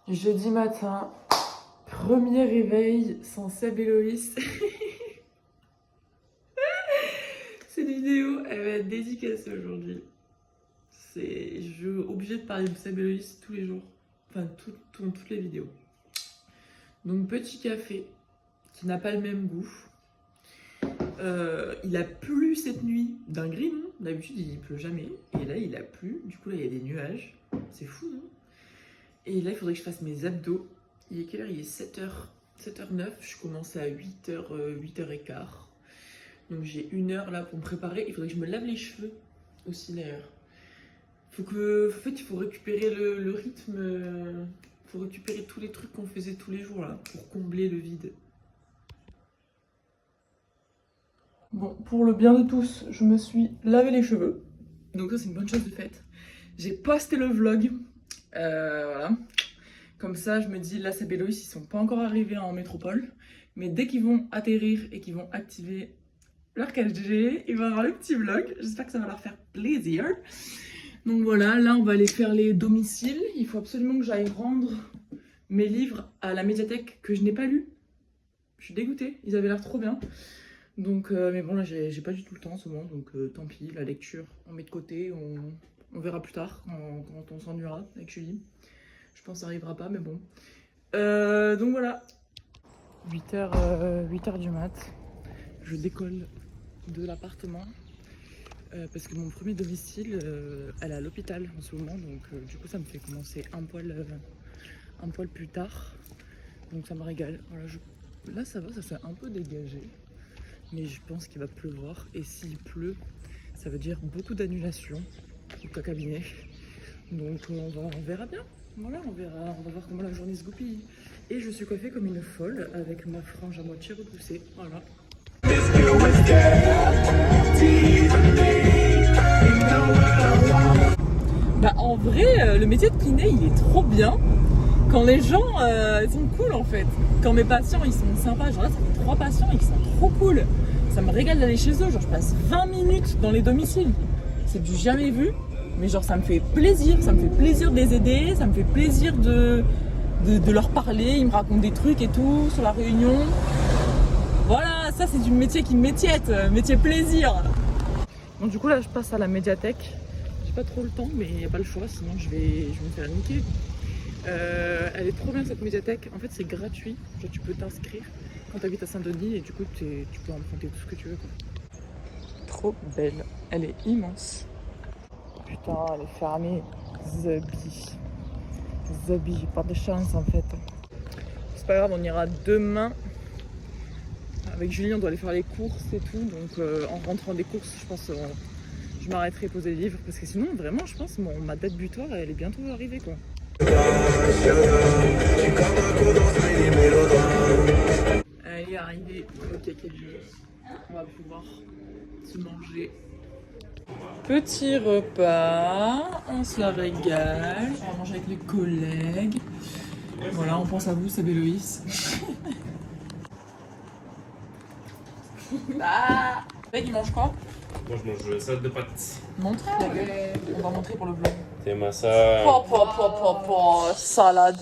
Jeudi matin, premier réveil sans Seb et Loïs. Cette vidéo, elle va être dédicacée aujourd'hui. Je suis obligée de parler de Seb et Loïs tous les jours. Enfin, dans toutes les vidéos. Donc, petit café qui n'a pas le même goût. Il a plu cette nuit, dinguerie, non? D'habitude, il pleut jamais. Et là, il a plu. Du coup, là, il y a des nuages. C'est fou, non? Et là, il faudrait que je fasse mes abdos. Il est quelle heure? Il est 7h09. Je commence à 8h15. Donc j'ai 1 heure là pour me préparer. Il faudrait que je me lave les cheveux aussi d'ailleurs. En fait, il faut récupérer le rythme. Il faut récupérer tous les trucs qu'on faisait tous les jours là pour combler le vide. Bon, pour le bien de tous, je me suis lavé les cheveux. Donc ça, c'est une bonne chose de faite. J'ai posté le vlog. Voilà. Comme ça, je me dis, là, Seb et Loïs, ils sont pas encore arrivés en métropole. Mais dès qu'ils vont atterrir et qu'ils vont activer leur 4G, il va y avoir le petit vlog. J'espère que ça va leur faire plaisir. Donc voilà, là, on va aller faire les domiciles. Il faut absolument que j'aille rendre mes livres à la médiathèque que je n'ai pas lus. Je suis dégoûtée, ils avaient l'air trop bien. Donc, mais bon, là, j'ai pas du tout le temps en ce moment. Donc, tant pis, la lecture, on met de côté. On verra plus tard quand on s'ennuiera avec Julie. Je pense que ça arrivera pas, mais bon. Donc voilà. 8h du mat. Je décolle de l'appartement. Parce que mon premier domicile, elle est à l'hôpital en ce moment. Donc du coup, ça me fait commencer un poil plus tard. Donc ça me régale. Voilà, là, ça va, ça s'est un peu dégagé. Mais je pense qu'il va pleuvoir. Et s'il pleut, ça veut dire beaucoup d'annulations au cabinet. Donc on verra bien. Voilà, on va voir comment la journée se goupille. Et je suis coiffée comme une folle avec ma frange à moitié repoussée. Voilà. Bah en vrai, le métier de kiné, il est trop bien. Quand les gens sont cool en fait. Quand mes patients, ils sont sympas. Genre là, ça fait 3 patients et qui sont trop cool. Ça me régale d'aller chez eux. Genre je passe 20 minutes dans les domiciles. C'est du jamais vu. Mais genre ça me fait plaisir de les aider, ça me fait plaisir de leur parler, ils me racontent des trucs et tout sur la réunion. Voilà, ça c'est du métier qui m'étiette, métier plaisir. Donc du coup là je passe à la médiathèque, j'ai pas trop le temps mais il n'y a pas le choix sinon je vais me faire niquer. Elle est trop bien cette médiathèque, en fait c'est gratuit, genre tu peux t'inscrire quand tu habites à Saint-Denis et du coup tu peux emprunter tout ce que tu veux quoi. Trop belle, elle est immense. Putain, elle est fermée. Zabi, j'ai pas de chance en fait. C'est pas grave, on ira demain. Avec Julie, on doit aller faire les courses et tout. Donc en rentrant des courses, je pense je m'arrêterai poser les livres. Parce que sinon, vraiment, je pense ma date butoir, elle est bientôt arrivée quoi. Elle est arrivée au cacabier. On va pouvoir se manger. Petit repas, on se la régale, on va manger avec les collègues. Voilà, on pense à vous, Seb et Loïs. Ah, il mange quoi? Moi je mange salade de pâtes. Montre, on va montrer pour le vlog. C'est ma ça. Salade.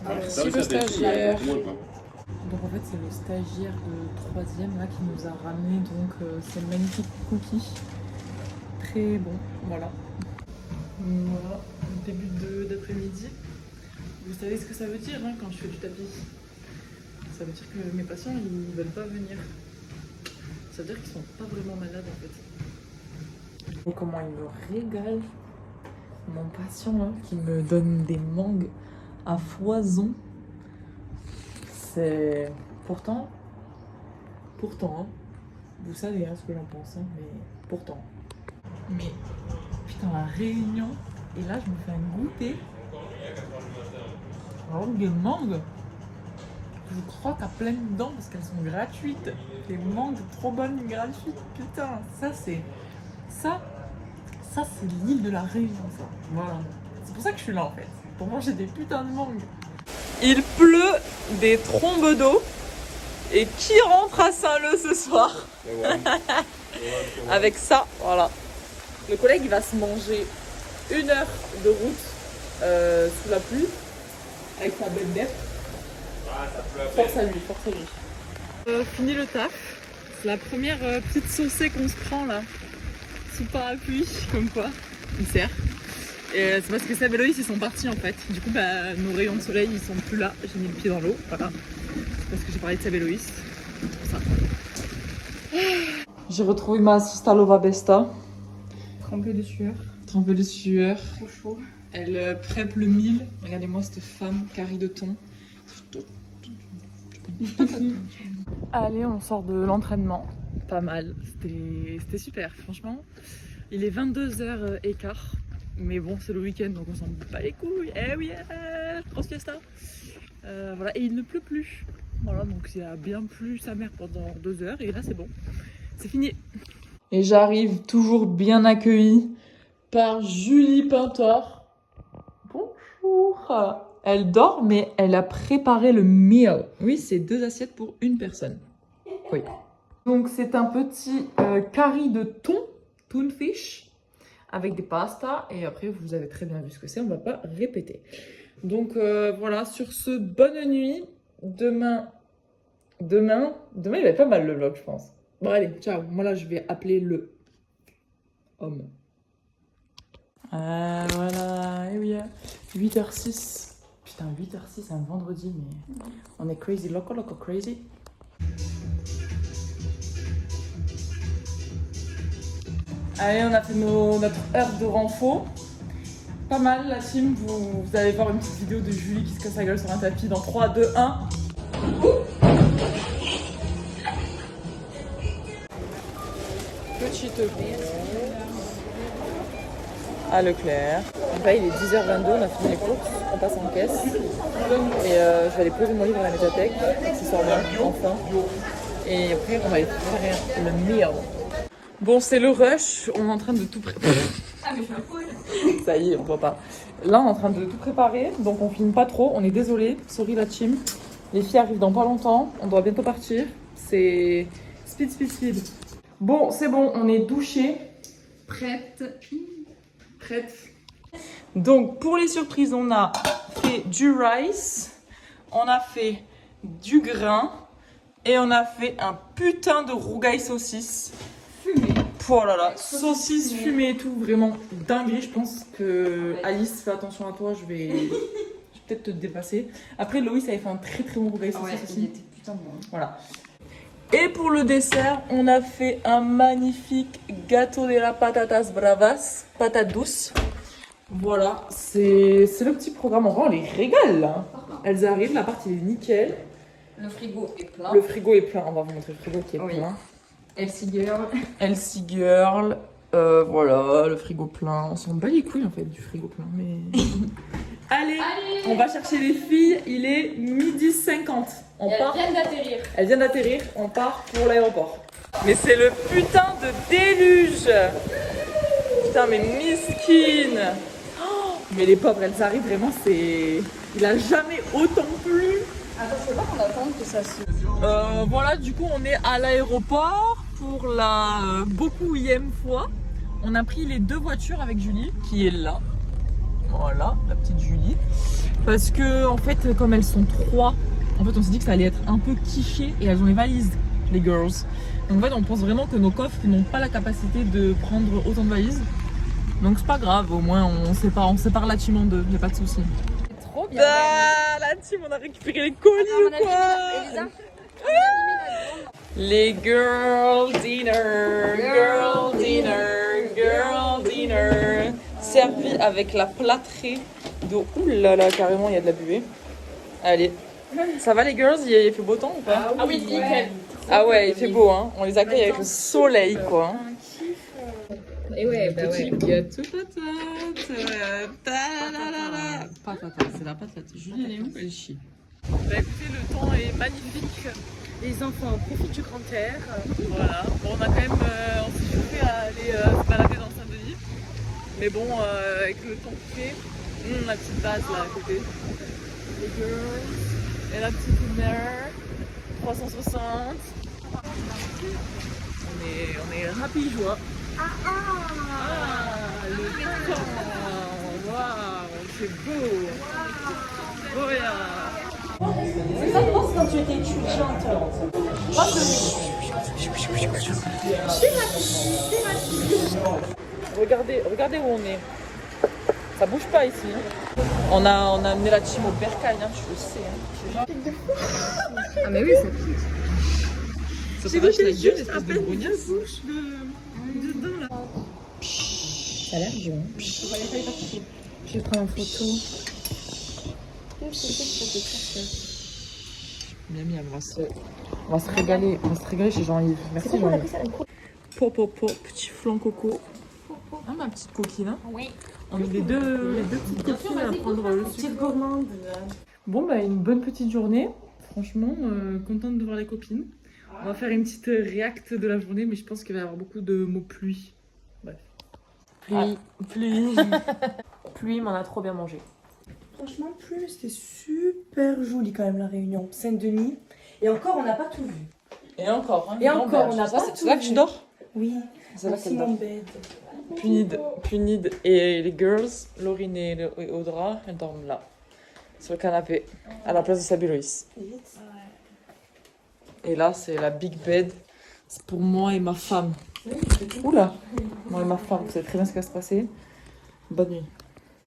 Merci le stagiaire. Donc en fait c'est le stagiaire de 3e là qui nous a ramené donc ces magnifiques cookies. Très bon, voilà. Voilà, début d'après-midi. Vous savez ce que ça veut dire hein, quand je fais du tapis? Ça veut dire que mes patients ils veulent pas venir. Ça veut dire qu'ils sont pas vraiment malades en fait. Et comment il me régale. Mon patient là, qui me donne des mangues à foison. C'est... Pourtant, hein, vous savez hein, ce que j'en pense, hein, mais pourtant. Mais putain, la réunion, et là je me fais un goûter. Alors des mangues, je crois qu'à pleines dents parce qu'elles sont gratuites. Des mangues trop bonnes gratuites, putain, ça c'est l'île de la Réunion ça. Voilà. C'est pour ça que je suis là en fait, pour manger des putains de mangues. Il pleut des trombes d'eau. Et qui rentre à Saint-Leu ce soir? Avec ça, voilà. Le collègue, il va se manger 1 heure de route sous la pluie. avec sa belle def. Ah, ça peut Force à lui, force à lui. Fini le taf. C'est la première petite saucée qu'on se prend là. Sous parapluie, comme quoi. Il sert. Et c'est parce que Seb et Loïs ils sont partis en fait. Du coup bah, nos rayons de soleil ils sont plus là. J'ai mis le pied dans l'eau. Voilà. C'est parce que j'ai parlé de Seb et Loïs. C'est pour ça. J'ai retrouvé ma Sista Lova Besta. Trempé de sueur. Trempée de sueur. Trop chaud. Elle prép le mille. Regardez-moi cette femme, Carrie de thon. Allez, on sort de l'entraînement. Pas mal. C'était super, franchement. Il est 22h15. Mais bon, c'est le week-end, donc on s'en bat les couilles. Eh oui, grosse fiesta. Voilà, et il ne pleut plus. Voilà, donc il a bien plu sa mère pendant 2 heures. Et là, c'est bon. C'est fini. Et j'arrive toujours bien accueillie par Julie Pintor. Bonjour. Elle dort, mais elle a préparé le meal. Oui, c'est 2 assiettes pour une personne. Oui. Donc, c'est un petit curry de thon, fish, avec des pastas. Et après, vous avez très bien vu ce que c'est. On ne va pas répéter. Donc, voilà. Sur ce, bonne nuit. Demain, il va être pas mal le vlog, je pense. Bon, allez, ciao. Moi, là, je vais appeler le homme. Voilà. Et oui, 8h06. Putain, 8h06, un vendredi, mais on est crazy, loco crazy. Allez, on a fait notre heure de renfo. Pas mal la team, vous allez voir une petite vidéo de Julie qui se casse la gueule sur un tapis dans 3, 2, 1. Petite bourse à Leclerc. Donc là, il est 10h22, on a fini les courses, on passe en caisse. Et je vais aller poser mon livre à la médiathèque, accessoirement, enfin. Et après, on va aller faire le meal. Bon, c'est le rush, on est en train de tout préparer. Ça y est, on voit pas. Là, on est en train de tout préparer, donc on filme pas trop, on est désolé. Sorry la team. Les filles arrivent dans pas longtemps, on doit bientôt partir. C'est speed. Bon, c'est bon, on est douché. Prête. Donc, pour les surprises, on a fait du rice, on a fait du grain et on a fait un putain de rougail saucisse. Fumée. Oh là là, saucisse fumée et tout, vraiment dinguerie. Je pense que Alice, fais attention à toi, je vais peut-être te dépasser. Après, Loïs avait fait un très bon rougail saucisse aussi. Il était putain bon. Voilà. Et pour le dessert, on a fait un magnifique gâteau de la patatas bravas, patates douces. Voilà, c'est le petit programme. En vrai, on les régale là. Elles arrivent, l'appart il est nickel. Le frigo est plein. Le frigo est plein, on va vous montrer le frigo qui est plein. LC Girl. LC Girl, voilà, le frigo plein. On s'en bat les couilles en fait du frigo plein, mais... Allez, on va chercher les filles, il est 12h50. Elles viennent d'atterrir. Elles viennent d'atterrir, on part pour l'aéroport. Mais c'est le putain de déluge. Putain, mais miskine. Oh, mais les pauvres, elles arrivent vraiment, c'est... Il a jamais autant plu. Attends, je sais pas qu'on attend que ça se... Voilà, du coup, on est à l'aéroport pour la beaucoup-ième fois. On a pris les 2 voitures avec Julie, qui est là. Voilà, la petite Julie. Parce que, en fait, comme elles sont 3, en fait, on s'est dit que ça allait être un peu quiché et elles ont les valises, les girls. Donc, en fait, on pense vraiment que nos coffres n'ont pas la capacité de prendre autant de valises. Donc, c'est pas grave, au moins, on sépare la team en 2, y a pas de souci. C'est trop bien. La team, on a récupéré les colis ou quoi? Elisa, les girl dinner, servi avec la plâtrée d'eau. Ouh là là, carrément, il y a de la buée. Allez, ça va les girls? Il fait beau temps ou pas? Ah oui, nickel. Ah ouais, il fait beau, hein. On les accueille avec le soleil, quoi. Et ouais, bah ouais. Gâteau patate. Patate, c'est la patate. Julie, elle est où? Elle chie. Bah écoutez, le temps est magnifique. Les enfants profitent du grand air. Voilà. Bon, on a quand même, on s'est chauffé à aller se balader dans Saint-Denis. Mais bon, avec le temps qu'il fait, la petite base là à côté. Les girls. Et la petite mère. 360. On est rapi joie. Le temps. Waouh, c'est beau. Oh yeah. tu étais étudiante. Regardez où on est. Ça bouge pas ici. Hein. On a amené la team au bercail, hein, je le sais. Hein. Ah mais oui, ça pique. Ça te vache la gueule, espèce de brognasse. Ça a l'air bon. Je vais prendre en photo. Miam, miam, on va se régaler. On va se régaler chez Jean-Yves. Merci Jean-Yves. Petit flan coco. Ah, ma petite coquine. Hein. Oui. On est les deux petites copines à prendre le sucre. Gourmande. Bon, bah, une bonne petite journée. Franchement, contente de voir les copines. On va faire une petite réacte de la journée, mais je pense qu'il va y avoir beaucoup de mots pluie. Bref. Pluie. Pluie, mais on a trop bien mangé. Franchement, plus c'était super joli quand même la réunion. Saint-Denis. Et encore, on n'a pas tout vu. Et encore, hein. Et encore, on n'a Ça, pas c'est tout là que tu vu. dors? Oui. C'est là qu'elle Aussi dort. mon bed. Punide et les girls, Laurine et Audra, elles dorment là, sur le canapé, à la place de Sabi Loïs. Et là, c'est la big bed. C'est pour moi et ma femme. Oula! Moi et ma femme, vous savez très bien ce qui va se passer. Bonne nuit.